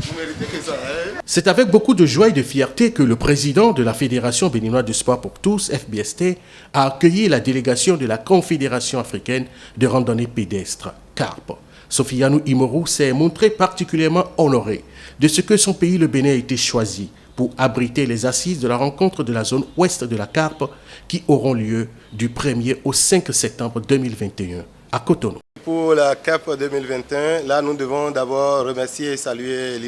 Vous méritez que ça, hein? C'est avec beaucoup de joie et de fierté que le président de la Fédération béninoise de sport pour tous, FBST, a accueilli la délégation de la Confédération africaine de randonnée pédestre, CARP. Sofianou Imorou s'est montré particulièrement honoré de ce que son pays, le Bénin, a été choisi pour abriter les assises de la rencontre de la zone ouest de la CARP qui auront lieu du 1er au 5 septembre 2021 à Cotonou. Pour la CAP 2021, là nous devons d'abord remercier et saluer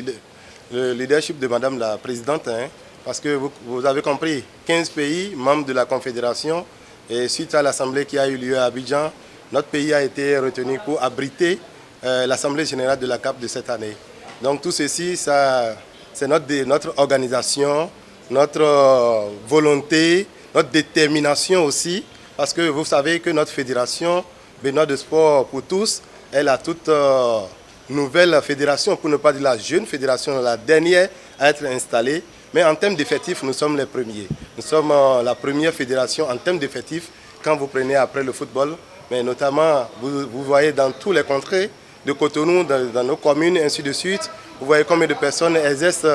le leadership de Madame la Présidente, hein, parce que vous avez compris, 15 pays membres de la Confédération, et suite à l'Assemblée qui a eu lieu à Abidjan, notre pays a été retenu pour abriter l'Assemblée générale de la CAP de cette année. Donc tout ceci, c'est notre organisation, notre volonté, notre détermination aussi, parce que vous savez que notre fédération béninoise de sport pour tous, elle a toute nouvelle fédération, pour ne pas dire la jeune fédération, la dernière à être installée. Mais en termes d'effectifs, nous sommes les premiers. Nous sommes la première fédération en termes d'effectifs quand vous prenez après le football. Mais notamment, vous voyez dans tous les contrées de Cotonou, dans nos communes, ainsi de suite, vous voyez combien de personnes exercent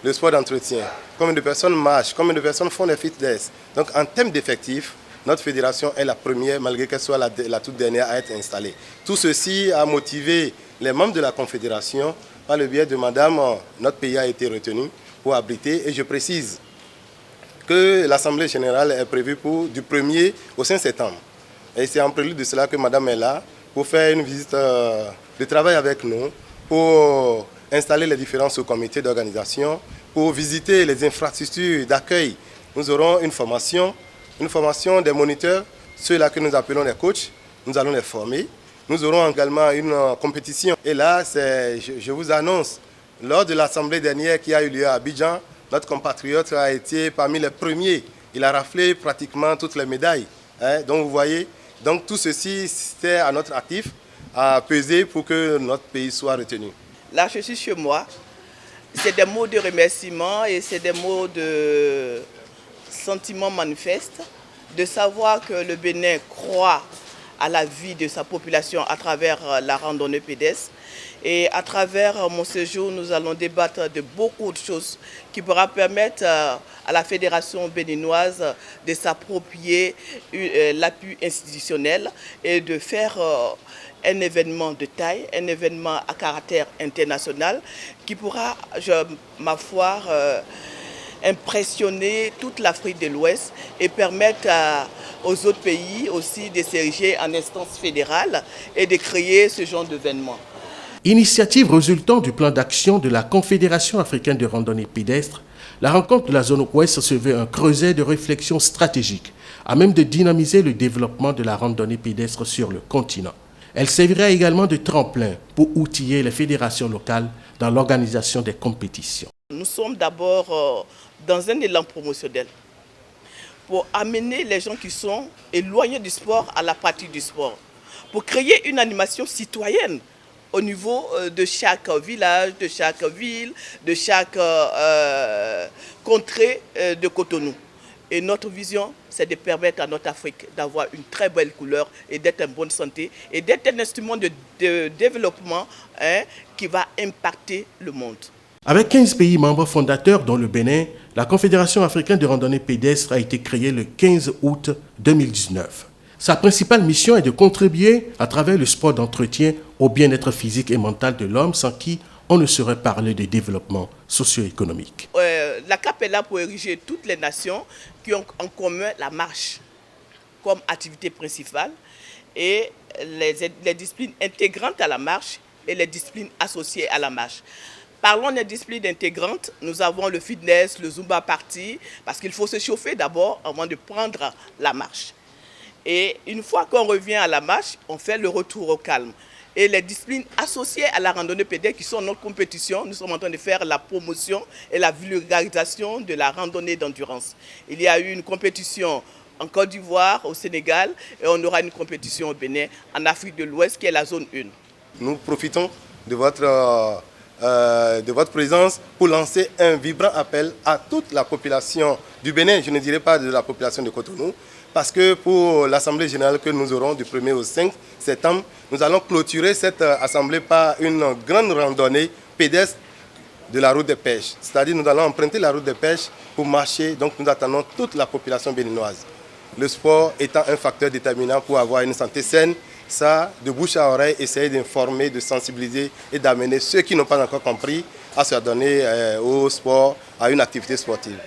le sport d'entretien, combien de personnes marchent, combien de personnes font des fitness. Donc en termes d'effectifs, notre fédération est la première, malgré qu'elle soit la toute dernière à être installée. Tout ceci a motivé les membres de la Confédération. Par le biais de Madame, notre pays a été retenu pour abriter. Et je précise que l'Assemblée générale est prévue du 1er au 5 septembre. Et c'est en prélude de cela que Madame est là pour faire une visite de travail avec nous, pour installer les différents sous-comités d'organisation, pour visiter les infrastructures d'accueil. Nous aurons une formation des moniteurs, ceux-là que nous appelons les coachs, nous allons les former. Nous aurons également une compétition. Et là, je vous annonce, lors de l'Assemblée dernière qui a eu lieu à Abidjan, notre compatriote a été parmi les premiers. Il a raflé pratiquement toutes les médailles. Hein. Donc vous voyez, donc tout ceci, c'était à notre actif, à peser pour que notre pays soit retenu. Là, je suis chez moi. C'est des mots de remerciement et c'est des mots de sentiment manifeste, de savoir que le Bénin croit à la vie de sa population à travers la randonnée pédestre. Et à travers mon séjour, nous allons débattre de beaucoup de choses qui pourra permettre à la Fédération béninoise de s'approprier l'appui institutionnel et de faire un événement de taille, un événement à caractère international qui pourra, ma foi, impressionner toute l'Afrique de l'Ouest et permettre aux autres pays aussi de s'ériger en instance fédérale et de créer ce genre d'événement. Initiative résultant du plan d'action de la Confédération africaine de randonnée pédestre, la rencontre de la zone ouest se veut un creuset de réflexion stratégique à même de dynamiser le développement de la randonnée pédestre sur le continent. Elle servira également de tremplin pour outiller les fédérations locales dans l'organisation des compétitions. Nous sommes d'abord dans un élan promotionnel pour amener les gens qui sont éloignés du sport à la pratique du sport, pour créer une animation citoyenne au niveau de chaque village, de chaque ville, de chaque contrée de Cotonou. Et notre vision, c'est de permettre à notre Afrique d'avoir une très belle couleur et d'être en bonne santé et d'être un instrument de développement qui va impacter le monde. Avec 15 pays membres fondateurs dont le Bénin, la Confédération africaine de randonnée pédestre a été créée le 15 août 2019. Sa principale mission est de contribuer à travers le sport d'entretien au bien-être physique et mental de l'homme sans qui on ne saurait parler de développement socio-économique. La CAP est là pour ériger toutes les nations qui ont en commun la marche comme activité principale et les disciplines intégrantes à la marche et les disciplines associées à la marche. Parlons des disciplines intégrantes, nous avons le fitness, le Zumba party, parce qu'il faut se chauffer d'abord avant de prendre la marche. Et une fois qu'on revient à la marche, on fait le retour au calme. Et les disciplines associées à la randonnée pédestre qui sont notre compétition, nous sommes en train de faire la promotion et la vulgarisation de la randonnée d'endurance. Il y a eu une compétition en Côte d'Ivoire, au Sénégal, et on aura une compétition au Bénin, en Afrique de l'Ouest, qui est la zone 1. Nous profitons de votre présence pour lancer un vibrant appel à toute la population du Bénin, je ne dirais pas de la population de Cotonou, parce que pour l'Assemblée générale que nous aurons du 1er au 5 septembre, nous allons clôturer cette assemblée par une grande randonnée pédestre de la route de pêche. C'est-à-dire nous allons emprunter la route de pêche pour marcher, donc nous attendons toute la population béninoise. Le sport étant un facteur déterminant pour avoir une santé saine, ça, de bouche à oreille, essayer d'informer, de sensibiliser et d'amener ceux qui n'ont pas encore compris à se donner au sport, à une activité sportive.